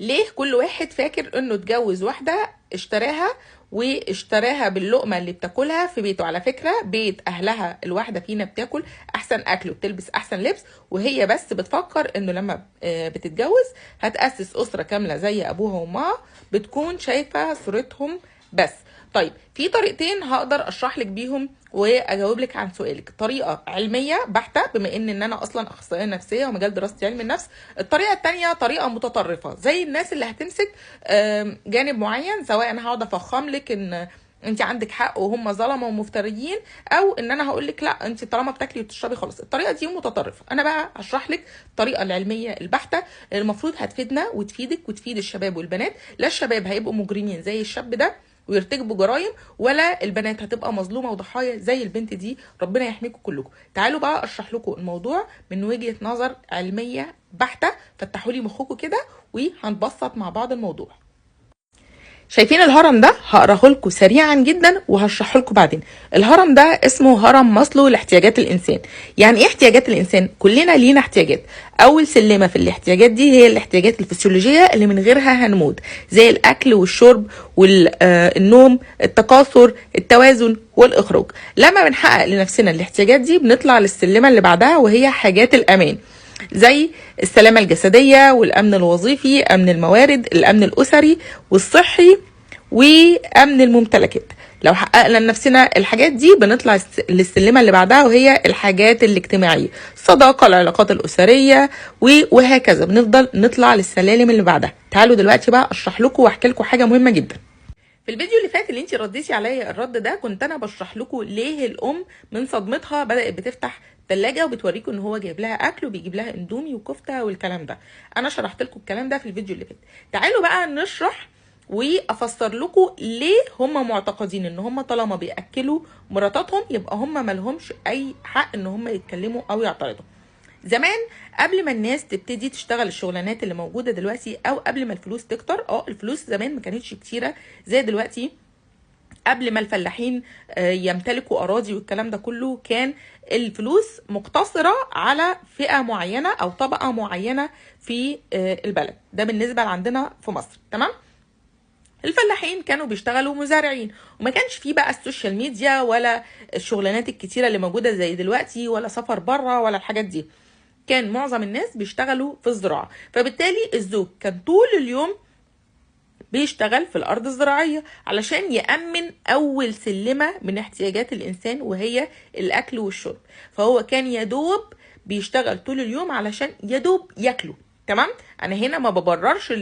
ليه كل واحد فاكر انه اتجوز واحدة واشتراها باللقمة اللي بتاكلها في بيته؟ على فكرة بيت اهلها الواحدة فينا بتاكل احسن اكل وبتلبس احسن لبس، وهي بس بتفكر انه لما بتتجوز هتأسس اسرة كاملة زي ابوها وامها، بتكون شايفة صورتهم بس. طيب في طريقتين هقدر اشرح لك بيهم واجاوب لك عن سؤالك. طريقه علميه بحته بما ان انا اصلا اخصائيه نفسيه ومجال دراستي علم النفس. الطريقه الثانيه طريقه متطرفه زي الناس اللي هتمسك جانب معين، سواء انا هقعد افخم لك ان انت عندك حق وهم ظلمه ومفتريين، او ان انا هقول لك لا انت طالما بتاكلي وتشربي خلاص. الطريقه دي متطرفه. انا بقى هشرح لك الطريقه العلميه البحته اللي المفروض هتفيدنا وتفيدك وتفيد الشباب والبنات. لا الشباب هيبقوا مجرمين زي الشاب ده ويرتكبوا جرائم، ولا البنات هتبقى مظلومه وضحايا زي البنت دي. ربنا يحميكم كلكم. تعالوا بقى اشرح لكم الموضوع من وجهه نظر علميه بحته. فتحوا لي مخكم كده وهنبسط مع بعض الموضوع. شايفين الهرم ده؟ هقراه لكم سريعا جدا وهشرحه لكم بعدين. الهرم ده اسمه هرم ماسلو لاحتياجات الانسان. يعني ايه احتياجات الانسان؟ كلنا لينا احتياجات. اول سلمه في الاحتياجات دي هي الاحتياجات الفسيولوجيه اللي من غيرها هنموت، زي الاكل والشرب والنوم، التكاثر، التوازن والاخراج. لما بنحقق لنفسنا الاحتياجات دي بنطلع للسلمه اللي بعدها وهي حاجات الامان، زي السلامة الجسدية والأمن الوظيفي، أمن الموارد، الأمن الأسري والصحي، وأمن الممتلكات. لو حققنا لنفسنا الحاجات دي بنطلع للسلمة اللي بعدها وهي الحاجات الاجتماعية، الصداقة، العلاقات الأسرية، وهكذا بنفضل نطلع للسلالم اللي بعدها. تعالوا دلوقتي بقى أشرح لكم وأحكي لكم حاجة مهمة جدا. في الفيديو اللي فات اللي انت رديتي عليا الرد ده كنت انا بشرح لكم ليه الام من صدمتها بدات بتفتح الثلاجه وبتوريكم ان هو جايب لها اكل وبيجيب لها اندومي وكفته والكلام ده. انا شرحت لكم الكلام ده في الفيديو اللي فات. تعالوا بقى نشرح وافسر لكم ليه هم معتقدين ان هم طالما بياكلوا مراتاتهم يبقى هم مالهمش اي حق ان هم يتكلموا او يعترضوا. زمان قبل ما الناس تبتدي تشتغل الشغلانات اللي موجوده دلوقتي، او قبل ما الفلوس تكتر، الفلوس زمان ما كانتش كتيره زي دلوقتي. قبل ما الفلاحين يمتلكوا اراضي والكلام ده كله، كان الفلوس مقتصره على فئه معينه او طبقه معينه في البلد. ده بالنسبه لعندنا في مصر. تمام. الفلاحين كانوا بيشتغلوا مزارعين، وما كانش فيه بقى السوشيال ميديا ولا الشغلانات الكتيره اللي موجوده زي دلوقتي، ولا سفر بره ولا الحاجات دي. كان معظم الناس بيشتغلوا في الزراعة، فبالتالي الزوج كان طول اليوم بيشتغل في الأرض الزراعية علشان يأمن أول سلمة من احتياجات الإنسان وهي الأكل والشرب. فهو كان يدوب بيشتغل طول اليوم علشان يدوب ياكله. تمام. أنا هنا ما ببررش